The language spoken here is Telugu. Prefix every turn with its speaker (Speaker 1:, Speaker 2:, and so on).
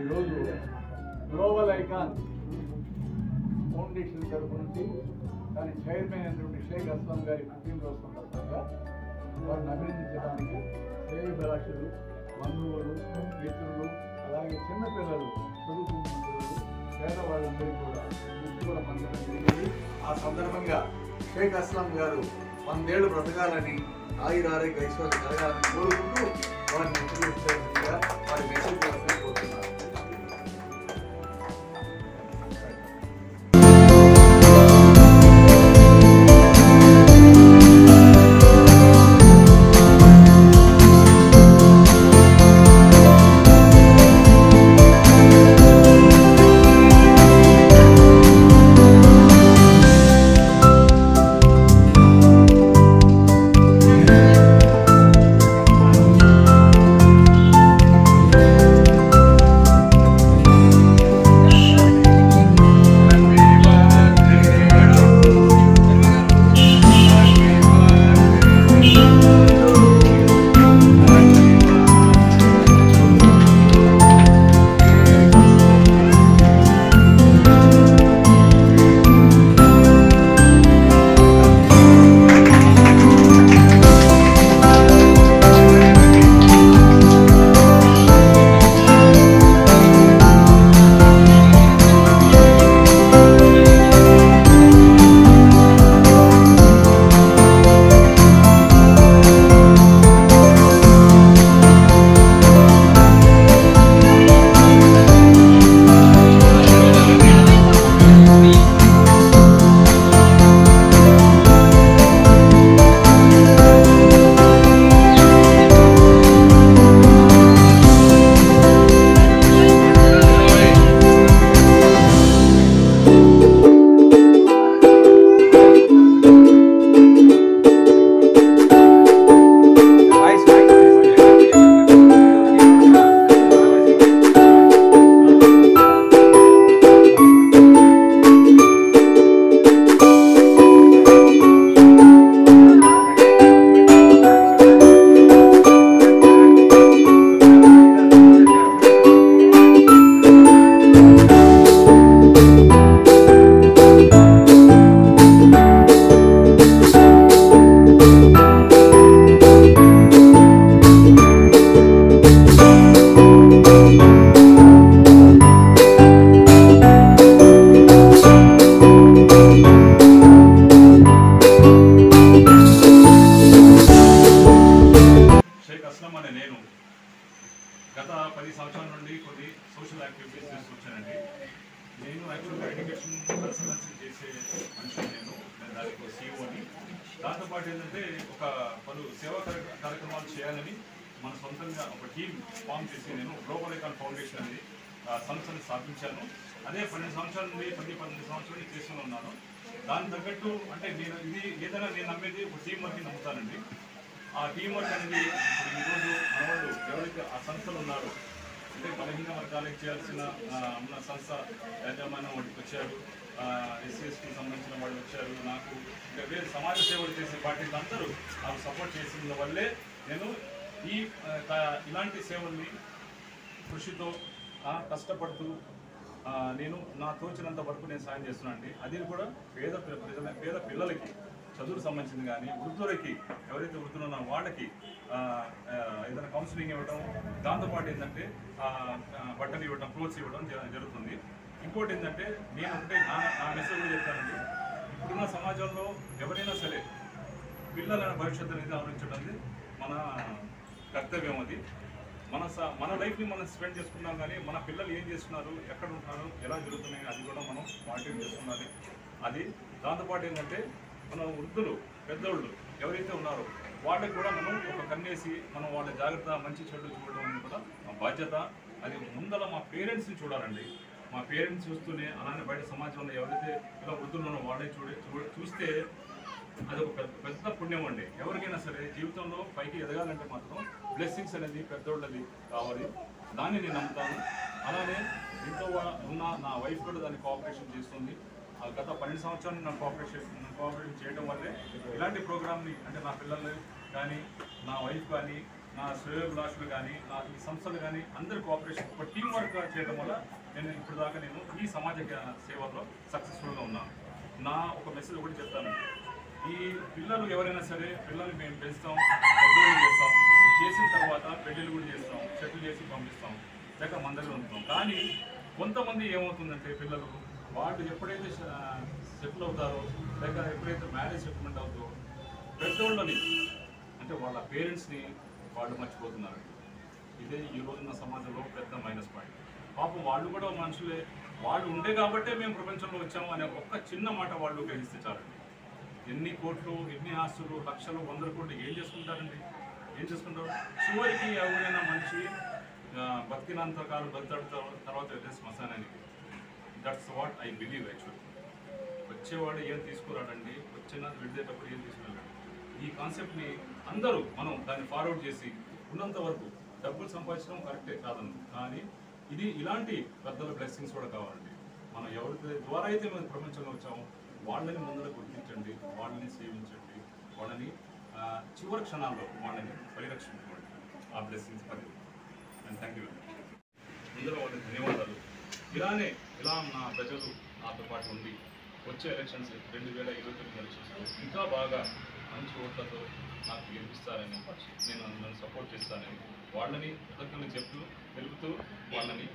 Speaker 1: ఈరోజు గ్లోబల్ ఐకాన్ ఫౌండేషన్ తరఫు నుంచి దాని చైర్మన్ అయినటువంటి షేక్ అస్లాం గారి పుట్టినరోజు సందర్భంగా వారిని అభినందించడానికి శ్రేయోభిలాషులు, బంధువులు, మిత్రులు, అలాగే చిన్నపిల్లలు, చదువుకుంటున్న పిల్లలు, పేదవాళ్ళందరికీ కూడా కూడా పంచడం జరిగింది. ఆ సందర్భంగా షేక్ అస్లాం గారు 100 ఏళ్ళు బ్రతకాలని, ఆయురారోగ్య ఐశ్వర్యం కలగాలని కోరుకుంటూ వారిని ఇంటర్వ్యూగా వారి మెసేజ్ కోరుతున్నారు.
Speaker 2: నేను గత 10 సంవత్సరాల నుండి కొన్ని సోషల్ యాక్టివిటీస్ చేసుకొచ్చానండి. నేను యాక్చువల్గా ఎడ్యుకేషన్ కన్సల్టెన్సీ చేసే మనిషిని. నేను దానికి సీఈఓని. దాంతోపాటు ఏంటంటే పలు సేవా కార్యక్రమాలు చేయాలని మన సొంతంగా ఒక టీం ఫామ్ చేసి నేను గ్లోబల్ ఐకాన్ ఫౌండేషన్ అనేది సంస్థను స్థాపించాను. అదే 12 సంవత్సరాల నుండి 10-12 సంవత్సరాల నుండి చేస్తూనే ఉన్నాను. దానికి తగ్గట్టు అంటే నేను ఏదైనా నేను నమ్మేది ఒక టీం వర్క్ నమ్ముతానండి. ఆ టీం వర్క్ అనేది ఇప్పుడు ఈరోజు మనవాళ్ళు ఎవరైతే ఆ సంస్థలు ఉన్నారో, అంటే బలహీన వర్గాలకు చేయాల్సిన ఉన్న సంస్థ యాజమాన్యం వాటికి వచ్చారు, ఎస్సీఎస్టీకి సంబంధించిన వాళ్ళు వచ్చారు, నాకు ఇంకా వేరే సమాజ సేవలు చేసే పార్టీలు అందరూ నాకు సపోర్ట్ చేసిన వల్లే నేను ఇలాంటి సేవల్ని కృషితో కష్టపడుతూ నేను నా తోచినంత వరకు నేను సాయం చేస్తున్నాను అండి. అది కూడా పేద పిల్లలకి చదువుకు సంబంధించింది కానీ, వృద్ధులకి ఎవరైతే వృద్ధులు ఉన్నారో వాళ్ళకి ఏదైనా కౌన్సిలింగ్ ఇవ్వడం, దాంతోపాటు ఏంటంటే బట్టలు ఇవ్వడం, క్లోత్స్ ఇవ్వడం జరుగుతుంది. ఇంకోటి ఏంటంటే నేను ఒకటే నా మెసేజ్ కూడా చెప్తానండి. ఇప్పుడున్న సమాజంలో ఎవరైనా సరే పిల్లల భవిష్యత్తు అనేది ఆలోచించడం మన కర్తవ్యం. అది మన లైఫ్ని మనం స్పెండ్ చేసుకున్నాం, కానీ మన పిల్లలు ఏం చేస్తున్నారు, ఎక్కడ ఉంటున్నారు, ఎలా జరుగుతున్నాయి అది కూడా మనం మానిటర్ చేసుకున్నది. అది దాంతోపాటు ఏంటంటే మన వృద్ధులు, పెద్దోళ్ళు ఎవరైతే ఉన్నారో వాళ్ళకి కూడా మనం ఒక కన్నేసి మనం వాళ్ళ జాగ్రత్త, మంచి చెడు చూడడం అనేది కూడా మా బాధ్యత. అది ముందర మా పేరెంట్స్ని చూడాలండి. మా పేరెంట్స్ చూస్తూనే అలానే బయట సమాజంలో ఎవరైతే ఇలా వృద్ధులు ఉన్నారో వాళ్ళే చూస్తే అది ఒక పెద్ద పుణ్యం అండి. ఎవరికైనా సరే జీవితంలో పైకి ఎదగాలంటే మాత్రం బ్లెస్సింగ్స్ అనేది పెద్దోళ్ళది కావాలి. దాన్ని నేను నమ్ముతాను. అలానే ఇంట్లో ఉన్న నా వైఫ్ కూడా దాన్ని కోఆపరేషన్ చేస్తుంది. గత 12 సంవత్సరాలు నా కోఆపరేషన్ చేయడం వల్లే ఇలాంటి ప్రోగ్రామ్ని, అంటే నా పిల్లలు కానీ, నా వైఫ్ కానీ, నా శ్రేయోభిలాషులు కానీ నా ఈ సంస్థలు కానీ అందరి కోఆపరేషన్ ఒక టీం వర్క్ చేయడం వల్ల నేను ఇప్పుడు దాకా నేను ఈ సమాజ సేవల్లో సక్సెస్ఫుల్గా ఉన్నాను. నా ఒక మెసేజ్ ఒకటి చెప్తాను, ఈ పిల్లలు ఎవరైనా సరే పిల్లల్ని మేము పెంచుతాం, పెద్దోళ్ళు చేస్తాం, చేసిన తర్వాత పెళ్ళిళ్ళు కూడా చేస్తాం, సెటిల్ చేసి పంపిస్తాం, లేక మందలు ఉంటాం. కానీ కొంతమంది ఏమవుతుందంటే పిల్లలు వాళ్ళు ఎప్పుడైతే సెటిల్ అవుతారో లేక ఎప్పుడైతే మ్యారేజ్ సెటిల్మెంట్ అవుతుందో పెద్దోళ్ళని అంటే వాళ్ళ పేరెంట్స్ని వాళ్ళు మర్చిపోతున్నారు. ఇదే ఈ రోజున సమాజంలో పెద్ద మైనస్ పాయింట్. పాపం వాళ్ళు కూడా మనుషులే, వాళ్ళు ఉండే కాబట్టే మేము ప్రపంచంలో వచ్చాము అనే ఒక్క చిన్న మాట వాళ్ళు గ్రహిస్తే చాలండి. ఎన్ని కోట్లు, ఎన్ని ఆస్తులు, లక్షలు, 100 కోట్లు ఏం చేసుకుంటారండి? ఏం చేసుకుంటారు? చివరికి ఎవరైనా మనిషి బతికినంత కాలం బతాడు, తర్వాత వెళ్ళే శ్మశానానికి. That's what I believe actually. వచ్చేవాడు ఏం తీసుకురాడండి, వెళ్ళేటప్పుడు ఏం తీసుకురాడు. ఈ కాన్సెప్ట్ని అందరూ మనం దాన్ని ఫార్వర్డ్ చేసి ఉన్నంత వరకు డబ్బులు సంపాదించడం కరెక్టే కాదండి, కానీ ఇది ఇలాంటి పెద్దల బ్లెస్సింగ్స్ కూడా కావాలండి. మనం ఎవరి ద్వారా అయితే మనం ప్రపంచంలో వచ్చామో వాళ్ళని ముందర గుర్తించండి, వాళ్ళని సేవించండి, వాళ్ళని చివరి క్షణాల్లో వాళ్ళని పరిరక్షించుకోండి. ఆ బ్లెస్సింగ్స్ పది. And thank you. ముందర వాళ్ళకి ధన్యవాదాలు. ఇలా నా ప్రజలు నాతో పాటు ఉండి వచ్చే ఎలక్షన్స్ 2029 ఎలక్షన్స్లో ఇంకా బాగా మంచి ఓట్లతో నాకు గెలిపిస్తారని, నేను నన్ను సపోర్ట్ చేస్తానని వాళ్ళని కృతజ్ఞతలు తెలుపుతూ వాళ్ళని